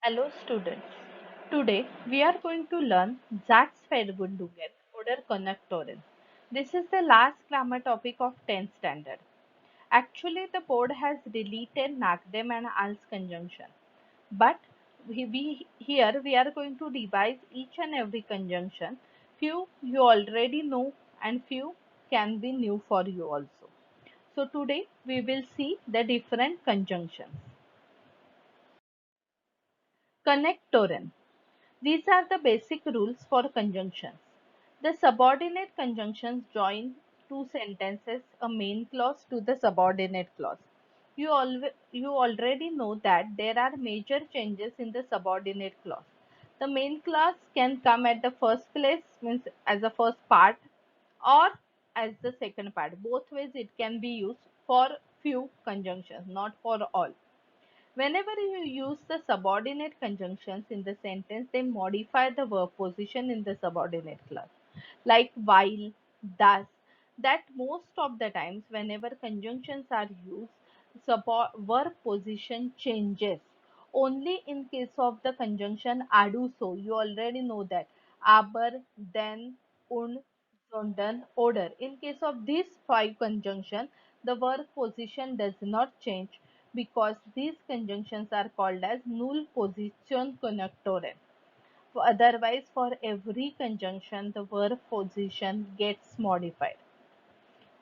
Hello students. Today we are going to learn Satzverbundungen oder Konnektoren. This is the last grammar topic of 10th standard. Actually the board has deleted Nachdem and als conjunction. But here we are going to revise each and every conjunction. Few you already know and few can be new for you also. So today we will see the different conjunctions. Connectoren. These are the basic rules for conjunctions. The subordinate conjunctions join two sentences, a main clause to the subordinate clause. You already know that there are major changes in the subordinate clause. The main clause can come at the first place, means as a first part, or as the second part. Both ways it can be used for few conjunctions, not for all. Whenever you use the subordinate conjunctions in the sentence, they modify the verb position in the subordinate clause. Like while, thus, that most of the times, whenever conjunctions are used, verb position changes. Only in case of the conjunction ado so, you already know that aber, then, und, sondern, oder. In case of these five conjunction, the verb position does not change because these conjunctions are called as null position connectore. Otherwise, for every conjunction, the verb position gets modified.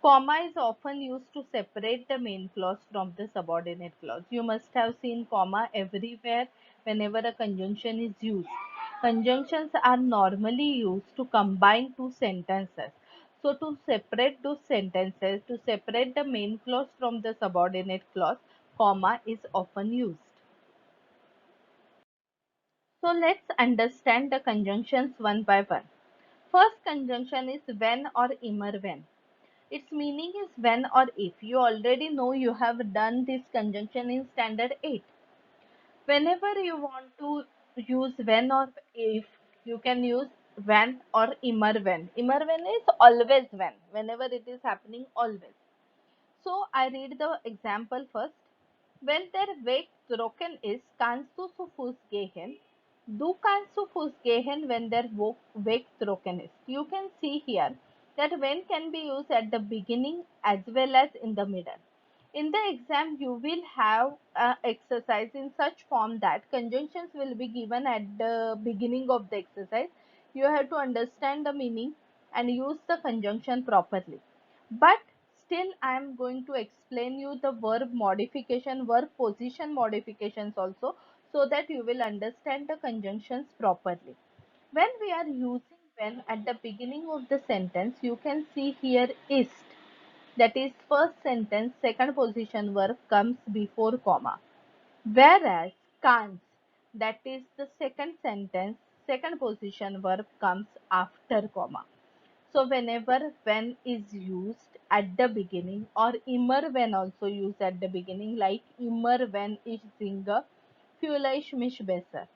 Comma is often used to separate the main clause from the subordinate clause. You must have seen comma everywhere whenever a conjunction is used. Conjunctions are normally used to combine two sentences. So to separate those sentences, to separate the main clause from the subordinate clause, comma is often used. So let's understand the conjunctions one by one. First conjunction is when or immer when. Its meaning is when or if. You already know, you have done this conjunction in standard 8. Whenever you want to use when or if, you can use when or immer when. Immer when is always when, whenever it is happening, always. So I read the example first. Wenn der Weg trocken ist, kannst du zu Fuß gehen. Du kannst zu Fuß gehen, wenn der Weg trocken ist. You can see here that when can be used at the beginning as well as in the middle. In the exam, you will have exercise in such form that conjunctions will be given at the beginning of the exercise. You have to understand the meaning and use the conjunction properly. But still, I am going to explain you the verb modification, verb position modifications also, so that you will understand the conjunctions properly. When we are using when at the beginning of the sentence, you can see here ist. That is first sentence, second position verb comes before comma. Whereas can't, that is the second sentence, second position verb comes after comma. So whenever when is used at the beginning or immer when also used at the beginning, like immer wenn ich singe, fühle ich mich besser.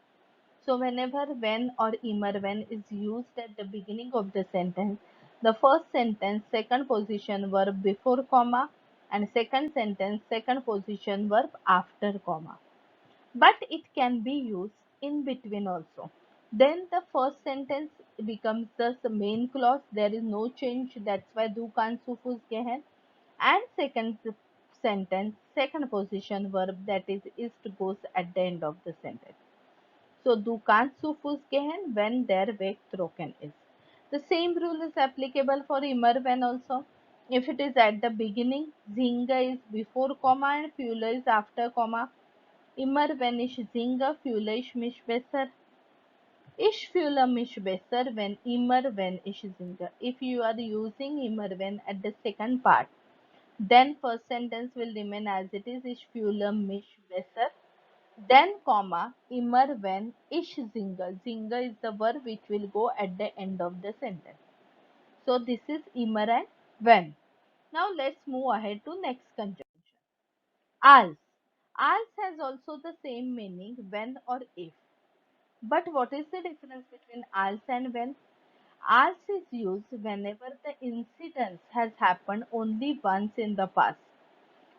So whenever when or immer when is used at the beginning of the sentence, the first sentence second position verb before comma and second sentence second position verb after comma. But it can be used in between also. Then the first sentence becomes the main clause. There is no change. That's why du kannst zu Fuß gehen. And second sentence, second position verb, that is goes at the end of the sentence. So du kannst zu Fuß gehen, when der Weg trocken ist. The same rule is applicable for immer when also. If it is at the beginning, singe is before comma and fühle is after comma. Immer wenn ich singe, fühle ich mich besser. Ich fühle mich besser, when immer wenn ich singe. If you are using immer wenn at the second part, then first sentence will remain as it is. Ich fühle mich besser. Then comma, immer wenn ich singe. Singe is the verb which will go at the end of the sentence. So this is immer and when. Now let's move ahead to next conjunction. Als. Als has also the same meaning, when or if. But what is the difference between als and when? Als is used whenever the incident has happened only once in the past.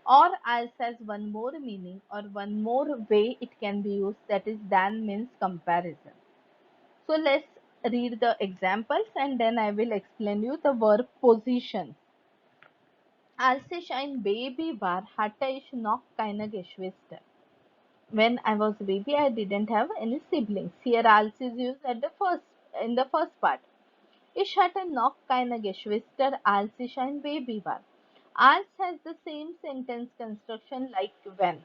Or als has one more meaning or one more way it can be used, that is than means comparison. So let's read the examples and then I will explain you the verb position. Als ich ein Baby war, hatte ich noch keine Geschwister. When I was a baby, I didn't have any siblings. Here als is used at the first in the first part. Ich hatte noch keine Geschwister, als ich ein Baby war. Als has the same sentence construction like when.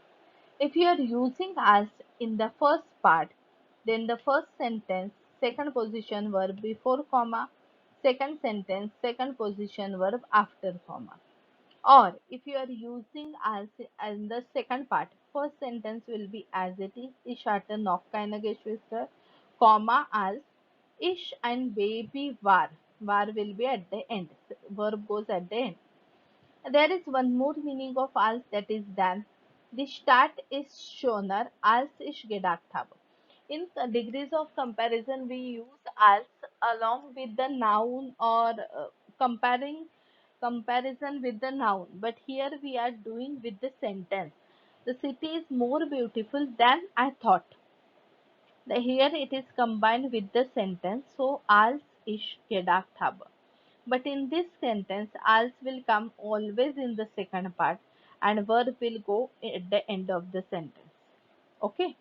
If you are using als in the first part, then the first sentence, second position verb before comma, second sentence, second position verb after comma. Or if you are using as in the second part, first sentence will be as it is. Ich hatte noch keine Geschwister, comma als ich ein Baby war. War will be at the end. Verb goes at the end. There is one more meaning of als, that is than. The Stadt ist schöner als ich gedacht habe. In degrees of comparison, we use als along with the noun or comparing comparison with the noun. But here we are doing with the sentence. The city is more beautiful than I thought. Here it is combined with the sentence. So als ich gedacht habe. But in this sentence, als will come always in the second part and verb will go at the end of the sentence. Okay,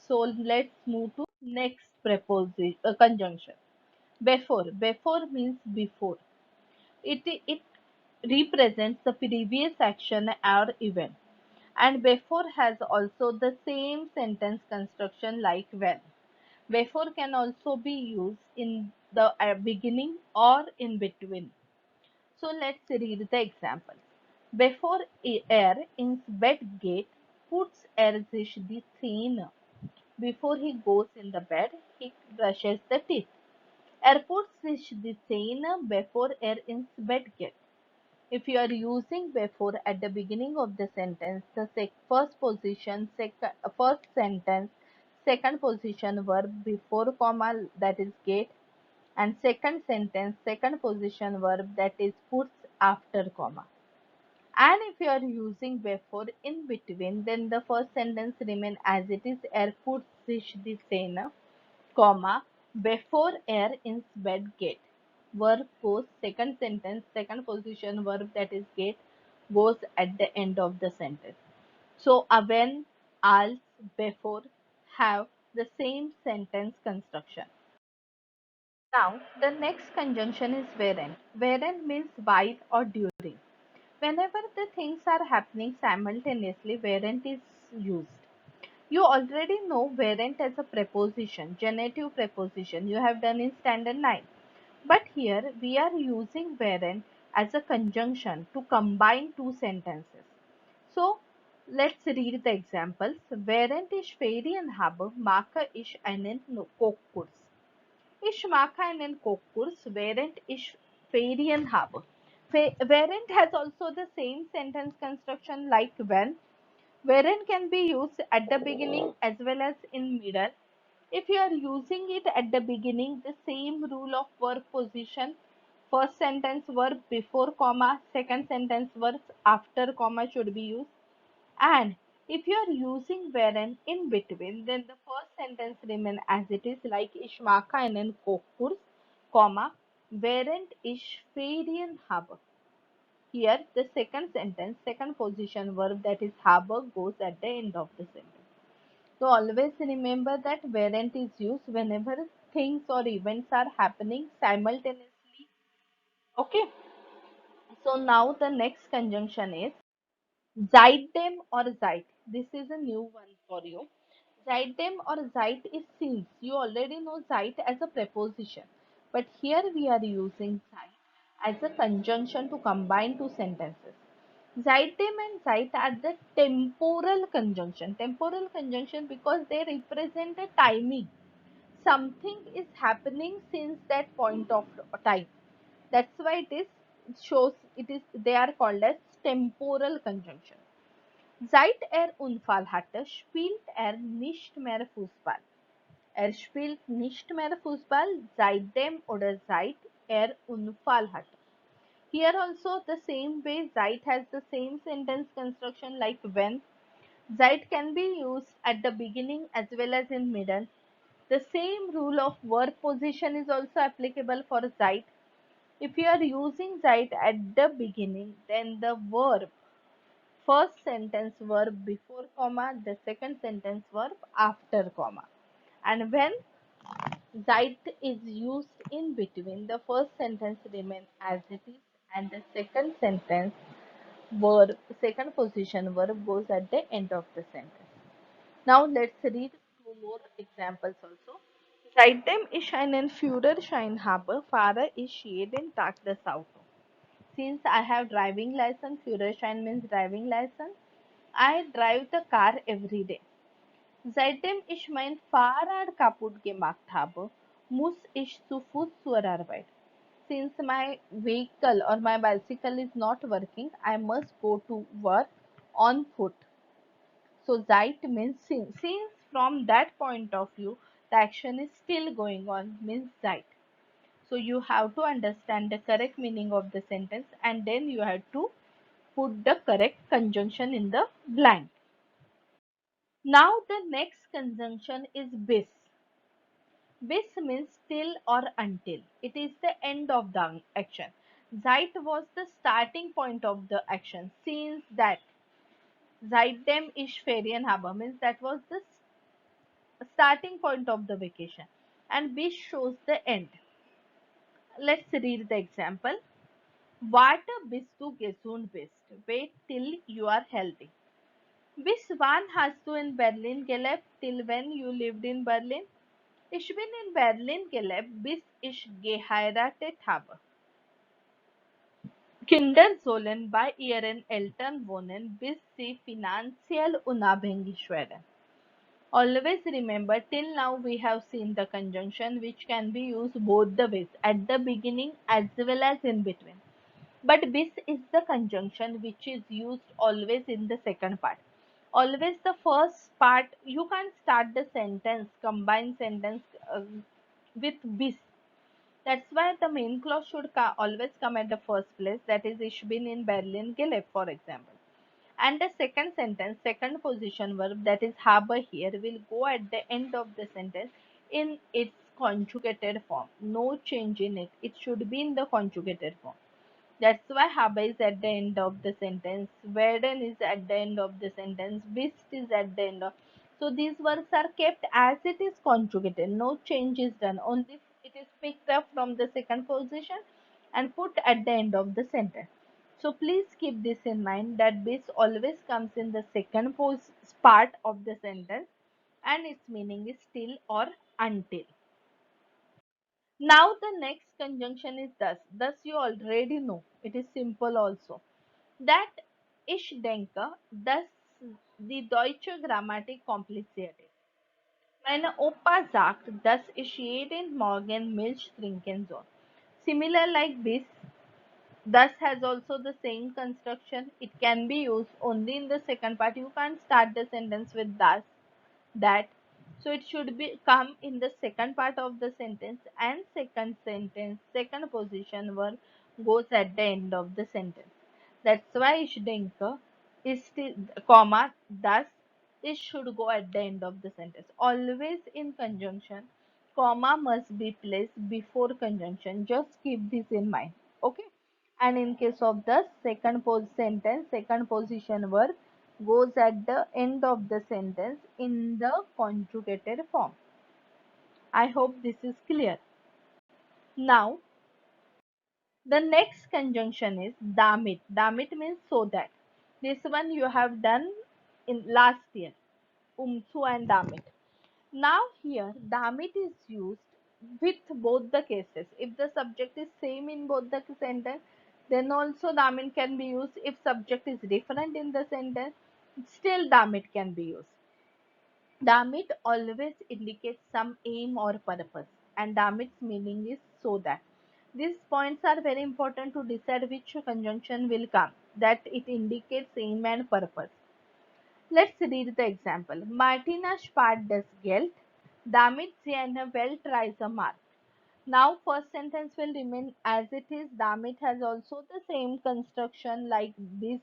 so let's move to next preposition conjunction. Before. Before means before. It represents the previous action or event. And before has also the same sentence construction like when. Before can also be used in the beginning or in between. So let's read the examples. Before er ins bed geht, puts er sich die Zähne. Before he goes in the bed, he brushes the teeth. Er putzt sich die Zähne before er ins Bett geht. If you are using before at the beginning of the sentence, the first position, first sentence, second position verb before comma, that is get, and second sentence, second position verb, that is puts after comma. And if you are using before in between, then the first sentence remain as it is. Er puts sich die Zähne, comma, before er ins bed get. Verb goes second sentence, second position verb, that is get, goes at the end of the sentence. So when, als, before have the same sentence construction. Now the next conjunction is wherein. Wherein means while or during. Whenever the things are happening simultaneously, wherein is used. You already know wherein as a preposition, genitive preposition. You have done in standard 9. But here we are using wherein as a conjunction to combine two sentences. So let's read the examples. Während ich Ferien habe, mache ich einen Kochkurs. Ich mache einen Kochkurs, während ich Ferien habe. Während has also the same sentence construction like when. Wherein can be used at the beginning as well as in middle. If you are using it at the beginning, the same rule of verb position. First sentence verb before comma, second sentence verbs after comma should be used. And if you are using wherein in between, then the first sentence remain as it is like ich mache einen Kochkurs, comma, während ich Ferien habe. Here, the second sentence, second position verb, that is habe, goes at the end of the sentence. So always remember that wherein is used whenever things or events are happening simultaneously. Okay. So now the next conjunction is Zeitdem or Zeit. This is a new one for you. Zeitdem or Zeit is since. You already know Zeit as a preposition. But here we are using Zeit as a conjunction to combine two sentences. Zeitdem and Zeit are the temporal conjunction. Temporal conjunction because they represent a timing. Something is happening since that point of time. That's why shows it is they are called as temporal conjunction. Seit Unfall hatte, spielt nicht mehr Fußball. Spielt nicht mehr Fußball, seitdem oder seit Unfall hatte. Here also the same way Zeit has the same sentence construction like when. Zeit can be used at the beginning as well as in middle. The same rule of verb position is also applicable for Zeit. If you are using Zeit at the beginning, then the verb, first sentence verb before comma, the second sentence verb after comma. And when Zeit is used in between, the first sentence remains as it is, and the second sentence verb, second position verb goes at the end of the sentence. Now let's read two more examples also. Seitdem ich einen Führerschein habe, fahre ich jeden Tag das Auto. Since I have driving license, Führerschein means driving license, I drive the car every day. Seitdem ich mein Fahrrad kaputt gemacht habe, muss ich zu Fuß zur Arbeit. Since my vehicle or my bicycle is not working, I must go to work on foot. So Zeit means since. Since from that point of view, the action is still going on means Zeit. So you have to understand the correct meaning of the sentence and then you have to put the correct conjunction in the blank. Now the next conjunction is bis. Bis means till or until. It is the end of the action. Zeit was the starting point of the action. Since that Seitdem ich Ferien habe means that was the starting point of the vacation. And bis shows the end. Let's read the example. Warte bis du gesund bist. Wait till you are healthy. Bis wann hast du in Berlin gelebt? Till when you lived in Berlin? Ich bin in Berlin gelebt, bis ich geheiratet habe. Kinder sollen bei ihren Eltern wohnen, bis sie finanziell unabhängig werden. Always remember, till now we have seen the conjunction which can be used both the ways, at the beginning as well as in between. But bis is the conjunction which is used always in the second part. Always the first part, you can't start the sentence, combine sentence with bis. That's why the main clause should always come at the first place. That is, ich bin in Berlin gelebt, for example. And the second sentence, second position verb, that is habe here, will go at the end of the sentence in its conjugated form. No change in it. It should be in the conjugated form. That's why habe is at the end of the sentence, werden is at the end of the sentence, bist is at the end of. So these verbs are kept as it is conjugated. No change is done. Only it is picked up from the second position and put at the end of the sentence. So please keep this in mind that bis always comes in the second part of the sentence and its meaning is till or until. Now the next conjunction is thus. Thus you already know. It is simple also. That ich denke, dass die deutsche Grammatik kompliziert ist. Meine Opa sagt, dass ich jeden Morgen Milch trinken soll. Similar like this, thus has also the same construction. It can be used only in the second part. You can't start the sentence with thus, that. So it should be come in the second part of the sentence and second sentence, second position verb goes at the end of the sentence. That's why ich denke is still, comma, thus it should go at the end of the sentence. Always in conjunction, comma must be placed before conjunction. Just keep this in mind. Okay. And in case of the second sentence, second position verb goes at the end of the sentence in the conjugated form. I hope this is clear. Now, the next conjunction is damit. Damit means so that. This one you have done in last year. Umsu and damit. Now here, damit is used with both the cases. If the subject is same in both the sentence, then also damit can be used. If subject is different in the sentence, still damit can be used. Damit always indicates some aim or purpose, and damit's meaning is so that. These points are very important to decide which conjunction will come, that it indicates aim and purpose. Let's read the example. Martina spart das Geld, damit sie eine Weltreise macht. Now first sentence will remain as it is. Damit has also the same construction like this.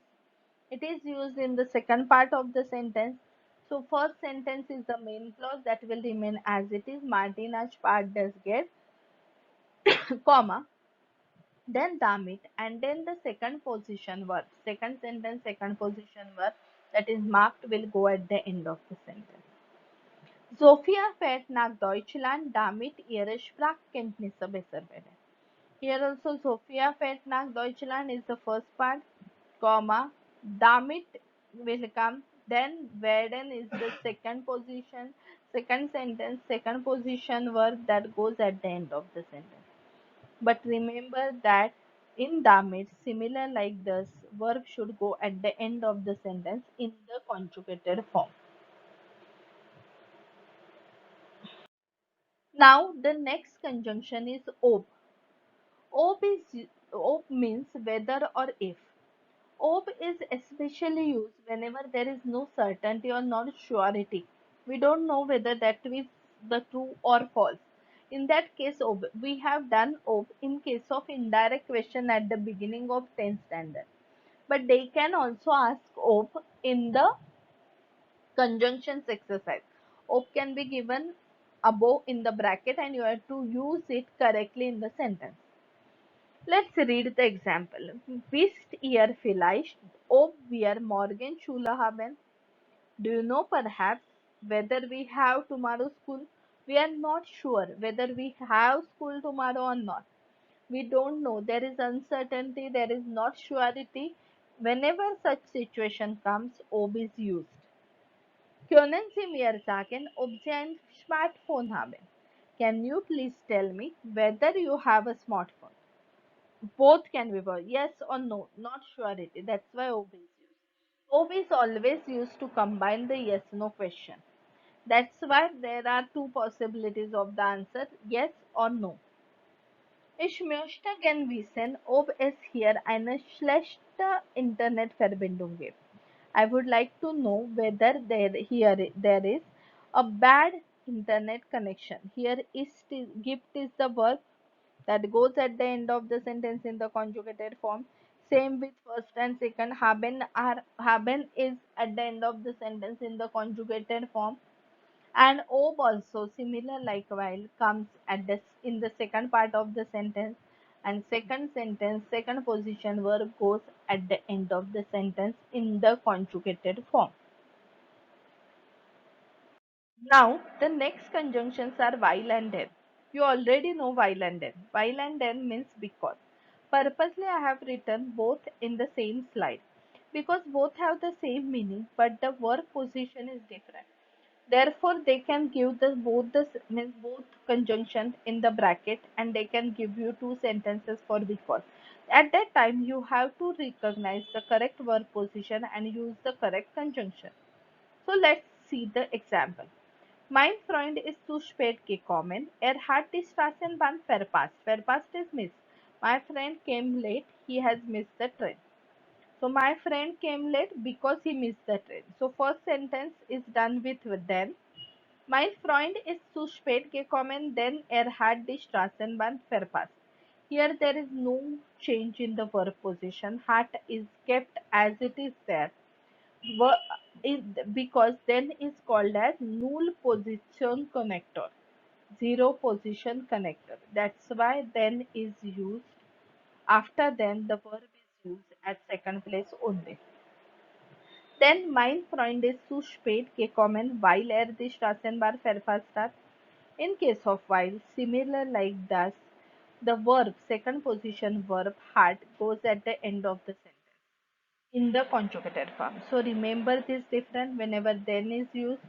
It is used in the second part of the sentence. So first sentence is the main clause that will remain as it is. Martin as part does get, comma, then damit, and then the second position verb. Second sentence, second position verb that is marked will go at the end of the sentence. Sophia fährt nach Deutschland, damit ihre Sprachkenntnisse besser werden. Here also Sophia fährt nach Deutschland is the first part, comma, damit will come, then werden is the second position, second sentence, second position verb that goes at the end of the sentence. But remember that in damit, similar like this, verb should go at the end of the sentence in the conjugated form. Now the next conjunction is ob. Ob means whether or if. Ob is especially used whenever there is no certainty or not surety. We don't know whether that is the true or false. In that case, ob. We have done ob in case of indirect question at the beginning of 10th standard. But they can also ask ob in the conjunctions exercise. Ob can be given above in the bracket and you have to use it correctly in the sentence. Let's read the example. Wisst ihr vielleicht, ob wir morgen Schule haben? Do you know perhaps whether we have tomorrow school? We are not sure whether we have school tomorrow or not. We don't know. There is uncertainty, there is not surety. Whenever such situation comes, ob is used. Können Sie mir sagen, ob Sie ein Smartphone haben? Can you please tell me whether you have a smartphone? Both can be both, yes or no, not surety. That's why ob is used. Ob is always used to combine the yes no question. That's why there are two possibilities of the answer, yes or no. Ich möchte gern wissen, ob es hier eine schlechte Internetverbindung gibt. I would like to know whether there is a bad internet connection. Here gibt is the verb that goes at the end of the sentence in the conjugated form. Same with first and second. Haben is at the end of the sentence in the conjugated form. And ob also similar like while comes at the in the second part of the sentence, and second sentence second position verb goes at the end of the sentence in the conjugated form. Now the next conjunctions are while and then. You already know while and then. While and then means because. Purposely I have written both in the same slide because both have the same meaning but the verb position is different. Therefore, they can give the means both conjunction in the bracket and they can give you two sentences for because. At that time, you have to recognize the correct verb position and use the correct conjunction. So let's see the example. Mein Freund ist zu spät gekommen. Hat die Straßenbahn verpasst. Verpasst is miss. My friend came late. He has missed the train. So my friend came late because he missed the train. So first sentence is done with then. Mein Freund ist zu spät gekommen, denn hat die Straßenbahn verpasst. Here there is no change in the verb position. Hat is kept as it is there. Ver- because then is called as null position connector. Zero position connector. That's why then is used. After then the verb is used at second place only. Denn mein Freund ist zu spät gekommen, weil die Straßenbahn verpasst hat. In case of while, similar like thus, the verb, second position verb had goes at the end of the sentence in the conjugated form. So remember this difference whenever then is used,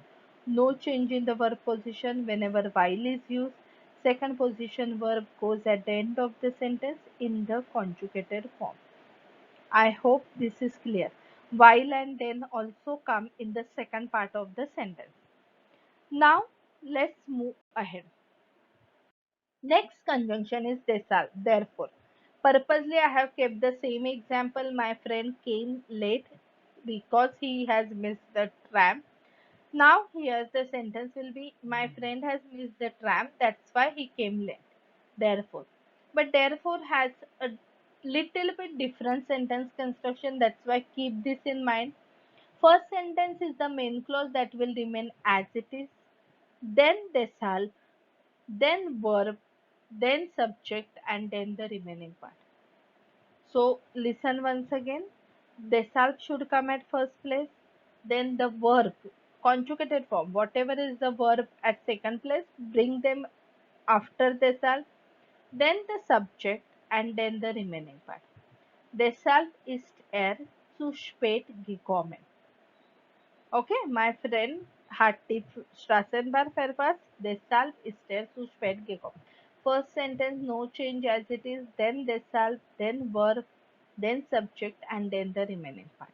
no change in the verb position. Whenever while is used, second position verb goes at the end of the sentence in the conjugated form. I hope this is clear. While and then also come in the second part of the sentence. Now let's move ahead. Next conjunction is therefore. Purposely I have kept the same example. My friend came late because he has missed the tram. Now here the sentence will be my friend has missed the tram, that's why he came late. therefore. But therefore has a little bit different sentence construction. That's why keep this in mind. First sentence is the main clause that will remain as it is. Then deshalb, then verb, then subject, and then the remaining part. So listen once again. Deshalb should come at first place. Then the verb, conjugated form, whatever is the verb at second place, bring them after deshalb. Then the subject and then the remaining part. Deshalb ist er zu spät gekommen. Okay, my friend hat die Straßenbahn verpasst. Deshalb ist er zu spät gekommen. First sentence, no change as it is. Then deshalb, then verb, then subject, and then the remaining part.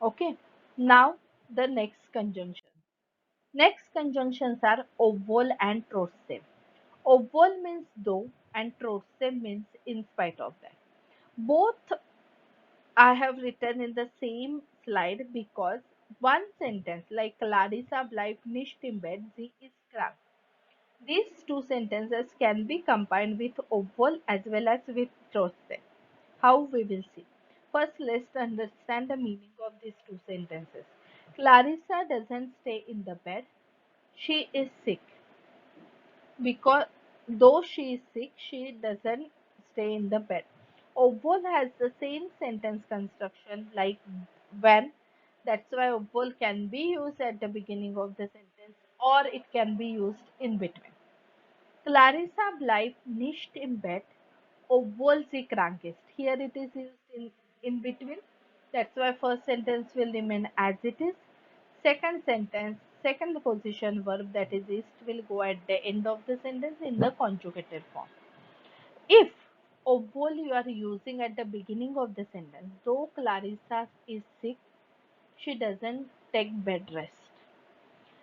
Okay, now the next conjunction. Next conjunctions are obwohl and trotzdem. Obwohl means though, and trotzdem means in spite of that. Both I have written in the same slide because one sentence like Clarissa bleibt nicht im Bett, sie ist krank. These two sentences can be combined with obwohl as well as with trotzdem. How we will see. First, let's understand the meaning of these two sentences. Clarissa doesn't stay in the bed. She is sick. Because though she is sick, she doesn't stay in the bed. Obwohl has the same sentence construction like when. That's why obwohl can be used at the beginning of the sentence or it can be used in between. Clarissa bleibt nicht im Bett, obwohl sie krank ist. Here it is used in between. That's why first sentence will remain as it is. Second sentence, second position verb that is will go at the end of the sentence in the conjugated form. If obwohl you are using at the beginning of the sentence, though Clarissa is sick, she doesn't take bed rest.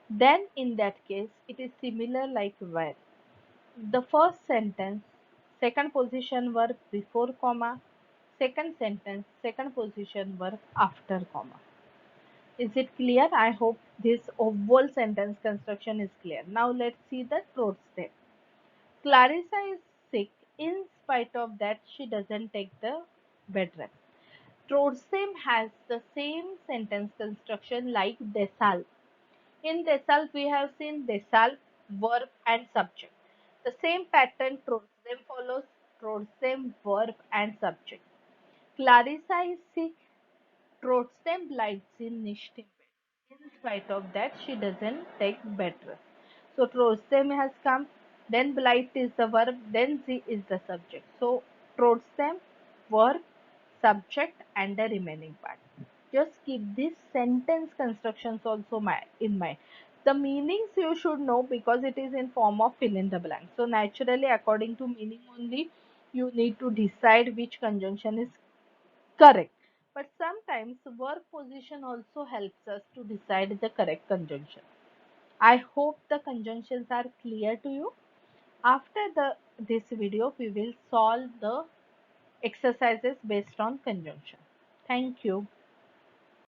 Then in that case, it is similar like where. The first sentence, second position verb before comma, second sentence, second position verb after comma. Is it clear? I hope this whole sentence construction is clear. Now let's see the truth step. Clarissa is sick. In spite of that, she doesn't take the bed rest. Trotzdem has the same sentence construction like deshalb. In deshalb, we have seen deshalb, verb and subject. The same pattern trotzdem follows trotzdem, verb and subject. Clarissa is sick. Trotzdem bleibt sie nicht im Bett. In spite of that, she doesn't take bed rest. So trotzdem has come, then bleibt is the verb, then sie is the subject. So trotzdem, verb, subject, and the remaining part. Just keep these sentence constructions also in mind. The meanings you should know because it is in form of fill in the blank. So naturally, according to meaning only, you need to decide which conjunction is correct. But sometimes work position also helps us to decide the correct conjunction. I hope the conjunctions are clear to you. After this video, we will solve the exercises based on conjunction. Thank you.